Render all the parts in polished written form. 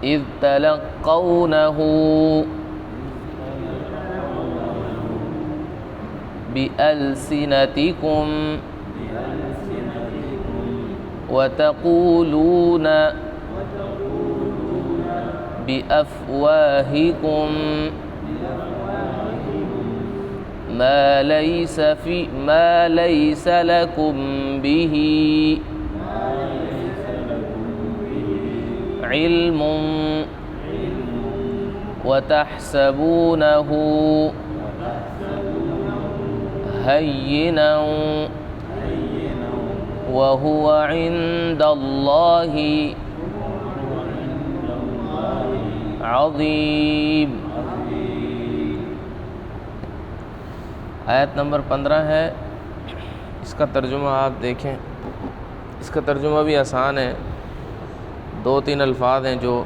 إذ تلقونه بألسنتكم وتقولون بأفواهكم ما ليس لكم به علم وتحسبونه هينا وهو عند الله عظیم۔ آیت نمبر 15 ہے، اس کا ترجمہ آپ دیکھیں۔ اس کا ترجمہ بھی آسان ہے، 2-3 الفاظ ہیں جو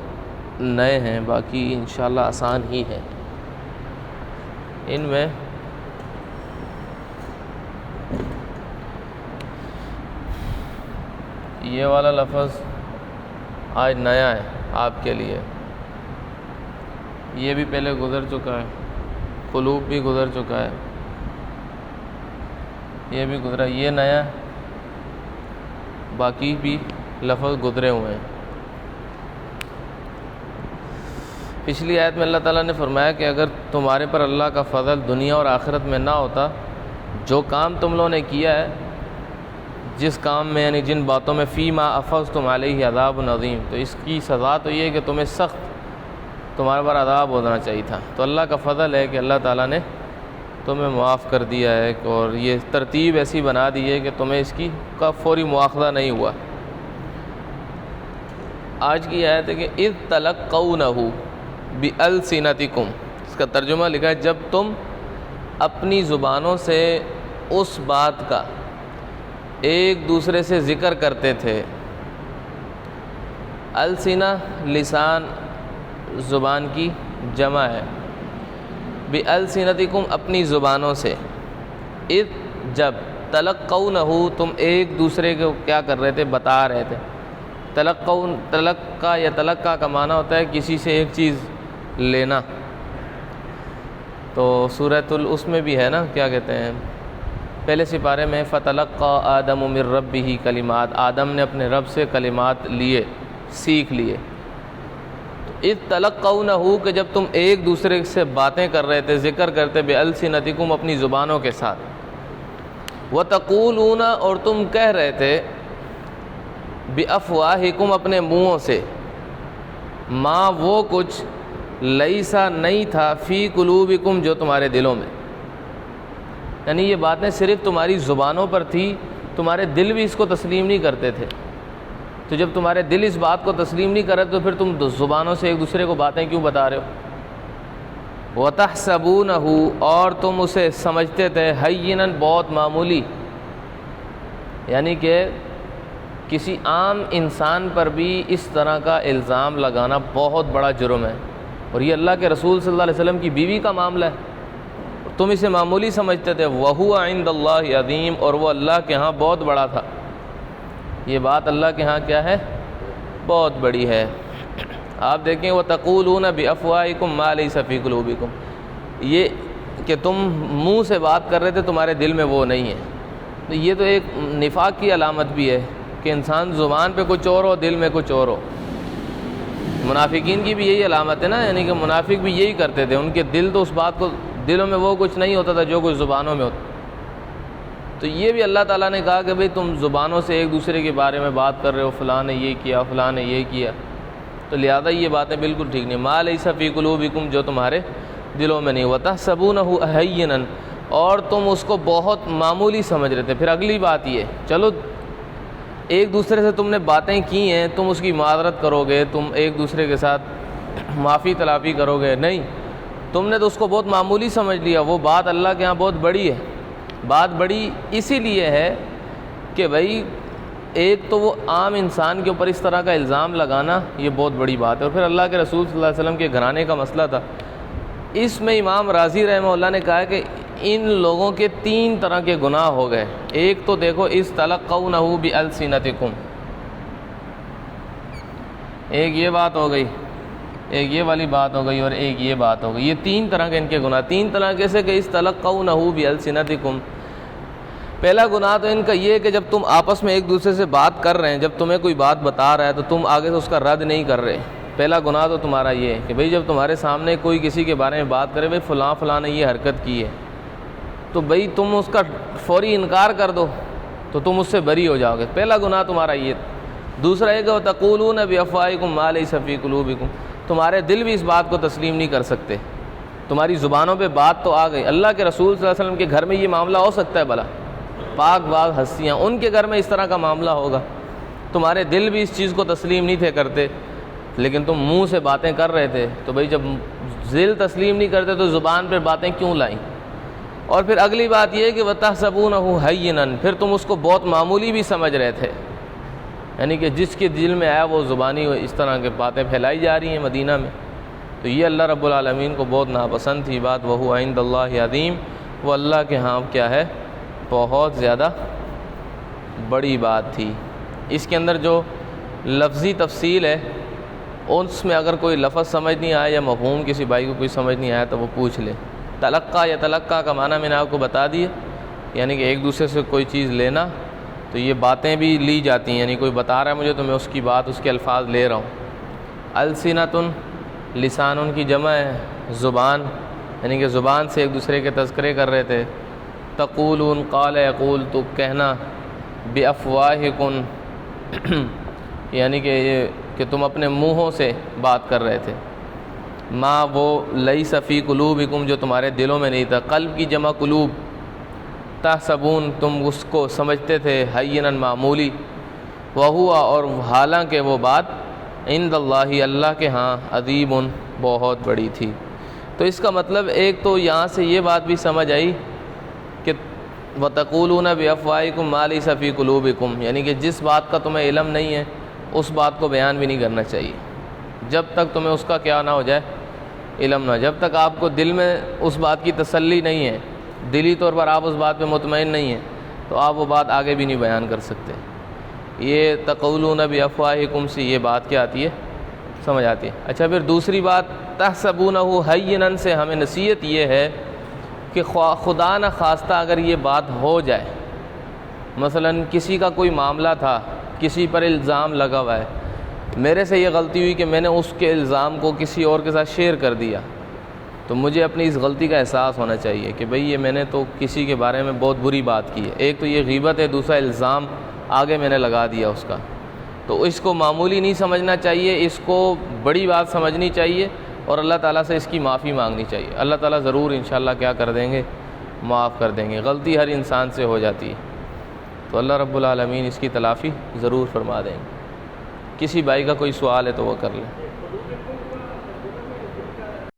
نئے ہیں، باقی انشاءاللہ آسان ہی ہے۔ ان میں یہ والا لفظ آج نیا ہے آپ کے لیے، یہ بھی پہلے گزر چکا ہے، قلوب بھی گزر چکا ہے، یہ بھی گزرا، یہ نیا ہے، باقی بھی لفظ گزرے ہوئے ہیں۔ پچھلی آیت میں اللہ تعالیٰ نے فرمایا کہ اگر تمہارے پر اللہ کا فضل دنیا اور آخرت میں نہ ہوتا، جو کام تم لوگوں نے کیا ہے، جس کام میں یعنی جن باتوں میں فیما افضتم علیہ عذاب عظیم، تو اس کی سزا تو یہ ہے کہ تمہیں سخت تمہارے پر عذاب ہونا چاہیے تھا۔ تو اللہ کا فضل ہے کہ اللہ تعالیٰ نے تمہیں معاف کر دیا ہے، اور یہ ترتیب ایسی بنا دی ہے کہ تمہیں اس کا فوری مواخذہ نہیں ہوا۔ آج کی آیت ہے کہ اذ تلقونہ بألسنتکم، اس کا ترجمہ لکھا ہے جب تم اپنی زبانوں سے اس بات کا ایک دوسرے سے ذکر کرتے تھے۔ السنہ لسان زبان کی جمع ہے، بألسنتکم اپنی زبانوں سے، اذ جب، تلقونہ تم ایک دوسرے کو کیا کر رہے تھے، بتا رہے تھے۔ تلقا یا تلقا کا معنی ہوتا ہے کسی سے ایک چیز لینا۔ تو سورۃ اس میں بھی ہے نا، کیا کہتے ہیں، پہلے سپارے میں فتلقى آدم من ربہ کلمات، آدم نے اپنے رب سے کلمات لیے، سیکھ لیے۔ اذ تلقونہ کہ جب تم ایک دوسرے سے باتیں کر رہے تھے، ذکر کرتے، بألسنتکم اپنی زبانوں کے ساتھ، وتقولون اور تم کہہ رہے تھے، بأفواہکم اپنے منہوں سے، ما وہ کچھ، لیسا نہیں تھا، فی قلوبکم جو تمہارے دلوں میں، یعنی یہ باتیں صرف تمہاری زبانوں پر تھی، تمہارے دل بھی اس کو تسلیم نہیں کرتے تھے۔ تو جب تمہارے دل اس بات کو تسلیم نہیں کرے تو پھر تم زبانوں سے ایک دوسرے کو باتیں کیوں بتا رہے ہو؟ وَتَحْسَبُونَهُ اور تم اسے سمجھتے تھے، ہَيِّنًا بہت معمولی، یعنی کہ کسی عام انسان پر بھی اس طرح کا الزام لگانا بہت بڑا جرم ہے، اور یہ اللہ کے رسول صلی اللہ علیہ وسلم کی بیوی کا معاملہ ہے، تم اسے معمولی سمجھتے تھے۔ وَهُوَ عِندَ اللَّهِ عَظِيمٌ اور وہ اللہ کے ہاں بہت بڑا تھا، یہ بات اللہ کے ہاں کیا ہے، بہت بڑی ہے۔ آپ دیکھیں وَتَقُولُونَ بِأَفْوَاهِكُمْ مَا لَيْسَ فِي قُلُوبِكُمْ، یہ کہ تم منہ سے بات کر رہے تھے، تمہارے دل میں وہ نہیں ہے۔ تو یہ تو ایک نفاق کی علامت بھی ہے کہ انسان زبان پہ کچھ اور ہو، دل میں کچھ اور ہو۔ منافقین کی بھی یہی علامت ہے نا، یعنی کہ منافق بھی یہی کرتے تھے، ان کے دل تو اس بات کو، دلوں میں وہ کچھ نہیں ہوتا تھا جو کچھ زبانوں میں ہوتا۔ تو یہ بھی اللہ تعالیٰ نے کہا کہ بھئی تم زبانوں سے ایک دوسرے کے بارے میں بات کر رہے ہو، فلاں نے یہ کیا، فلاں نے یہ کیا، تو لہذا یہ باتیں بالکل ٹھیک نہیں۔ ما لیس فی قلوبکم جو تمہارے دلوں میں نہیں، وتحسبونہ ہینا اور تم اس کو بہت معمولی سمجھ رہے تھے۔ پھر اگلی بات یہ، چلو ایک دوسرے سے تم نے باتیں کی ہیں، تم اس کی معذرت کرو گے، تم ایک دوسرے کے ساتھ معافی تلافی کرو گے، نہیں، تم نے تو اس کو بہت معمولی سمجھ لیا۔ وہ بات اللہ کے ہاں بہت بڑی ہے۔ بات بڑی اسی لیے ہے کہ بھائی ایک تو وہ عام انسان کے اوپر اس طرح کا الزام لگانا یہ بہت بڑی بات ہے، اور پھر اللہ کے رسول صلی اللہ علیہ وسلم کے گھرانے کا مسئلہ تھا۔ اس میں امام رازی رحمہ اللہ نے کہا کہ ان لوگوں کے 3 طرح کے گناہ ہو گئے۔ ایک تو دیکھو اذ تلقونہ بألسنتکم، ایک یہ بات ہو گئی ایک یہ والی بات ہو گئی اور ایک یہ بات ہو گئی. یہ 3 طرح کے ان کے گناہ. 3 طرح کیسے کہ استلقونہ بألسنتکم. پہلا گناہ تو ان کا یہ ہے کہ جب تم آپس میں ایک دوسرے سے بات کر رہے ہیں, جب تمہیں کوئی بات بتا رہا ہے تو تم آگے سے اس کا رد نہیں کر رہے. پہلا گناہ تو تمہارا یہ ہے کہ بھئی جب تمہارے سامنے کوئی کسی کے بارے میں بات کرے, بھئی فلاں فلاں نے یہ حرکت کی ہے, تو بھئی تم اس کا فوری انکار کر دو تو تم اس سے بری ہو جاؤ گے. پہلا گناہ تمہارا یہ. دوسرا ہے کہ وَتَقُولُونَ بِأَفْوَاهِكُم مَّا لَيْسَ فِي قُلُوبِكُم. تمہارے دل بھی اس بات کو تسلیم نہیں کر سکتے. تمہاری زبانوں پہ بات تو آ گئی. اللہ کے رسول صلی اللہ علیہ وسلم کے گھر میں یہ معاملہ ہو سکتا ہے بھلا, پاک باز ہستیاں, ان کے گھر میں اس طرح کا معاملہ ہوگا. تمہارے دل بھی اس چیز کو تسلیم نہیں تھے کرتے, لیکن تم منہ سے باتیں کر رہے تھے. تو بھئی جب دل تسلیم نہیں کرتے تو زبان پہ باتیں کیوں لائیں؟ اور پھر اگلی بات یہ ہے کہ وَتَحْسَبُونَهُ هَيِّنًا. پھر تم اس کو بہت معمولی بھی سمجھ رہے تھے, یعنی کہ جس کے دل میں آیا وہ زبانی اس طرح کے باتیں پھیلائی جا رہی ہیں مدینہ میں. تو یہ اللہ رب العالمین کو بہت ناپسند تھی بات. وَهُوَ عِندَ اللَّهِ عَظِيمٌ. وہ اللہ کے ہاں کیا ہے, بہت زیادہ بڑی بات تھی. اس کے اندر جو لفظی تفصیل ہے, اس میں اگر کوئی لفظ سمجھ نہیں آیا یا مفہوم کسی بھائی کو کوئی سمجھ نہیں آیا تو وہ پوچھ لے. تلقّا یا تلقّا کا معنی میں نے آپ کو بتا دیا, یعنی کہ ایک دوسرے سے کوئی چیز لینا. تو یہ باتیں بھی لی جاتی ہیں, یعنی کوئی بتا رہا ہے مجھے تو میں اس کی بات, اس کے الفاظ لے رہا ہوں. السنتن, لسان ان کی جمع ہے, زبان, یعنی کہ زبان سے ایک دوسرے کے تذکرے کر رہے تھے. تقولون, قال یقول, تو کہنا. بافواہکم, یعنی کہ یہ کہ تم اپنے منہوں سے بات کر رہے تھے. ما وہ لیس فی قلوبکم, جو تمہارے دلوں میں نہیں تھا. قلب کی جمع قلوب. تحسبون, تم اس کو سمجھتے تھے حینا, معمولی. وہو, اور حالانکہ وہ بات عند اللہ, اللہ کے ہاں, عظیم, بہت بڑی تھی. تو اس کا مطلب ایک تو یہاں سے یہ بات بھی سمجھ آئی کہ وَتَقُولُونَ بِأَفْوَاهِكُم مَّا لَيْسَ فِي قُلُوبِكُم, یعنی کہ جس بات کا تمہیں علم نہیں ہے اس بات کو بیان بھی نہیں کرنا چاہیے جب تک تمہیں اس کا کیا نہ ہو جائے, علم نہ. جب تک آپ کو دل میں اس بات کی تسلی نہیں ہے, دلی طور پر آپ اس بات پہ مطمئن نہیں ہیں, تو آپ وہ بات آگے بھی نہیں بیان کر سکتے. یہ تقولون بافواہکم سے یہ بات کیا آتی ہے, سمجھ آتی ہے. اچھا, پھر دوسری بات تحسبونہ حینا سے ہمیں نصیحت یہ ہے کہ خدا نہ خواستہ اگر یہ بات ہو جائے, مثلا کسی کا کوئی معاملہ تھا, کسی پر الزام لگا ہوا ہے, میرے سے یہ غلطی ہوئی کہ میں نے اس کے الزام کو کسی اور کے ساتھ شیئر کر دیا, تو مجھے اپنی اس غلطی کا احساس ہونا چاہیے کہ بھئی یہ میں نے تو کسی کے بارے میں بہت بری بات کی ہے. ایک تو یہ غیبت ہے, دوسرا الزام آگے میں نے لگا دیا اس کا. تو اس کو معمولی نہیں سمجھنا چاہیے, اس کو بڑی بات سمجھنی چاہیے اور اللہ تعالیٰ سے اس کی معافی مانگنی چاہیے. اللہ تعالیٰ ضرور انشاءاللہ کیا کر دیں گے, معاف کر دیں گے. غلطی ہر انسان سے ہو جاتی ہے, تو اللہ رب العالمین اس کی تلافی ضرور فرما دیں گے. کسی بھائی کا کوئی سوال ہے تو وہ کر لیں.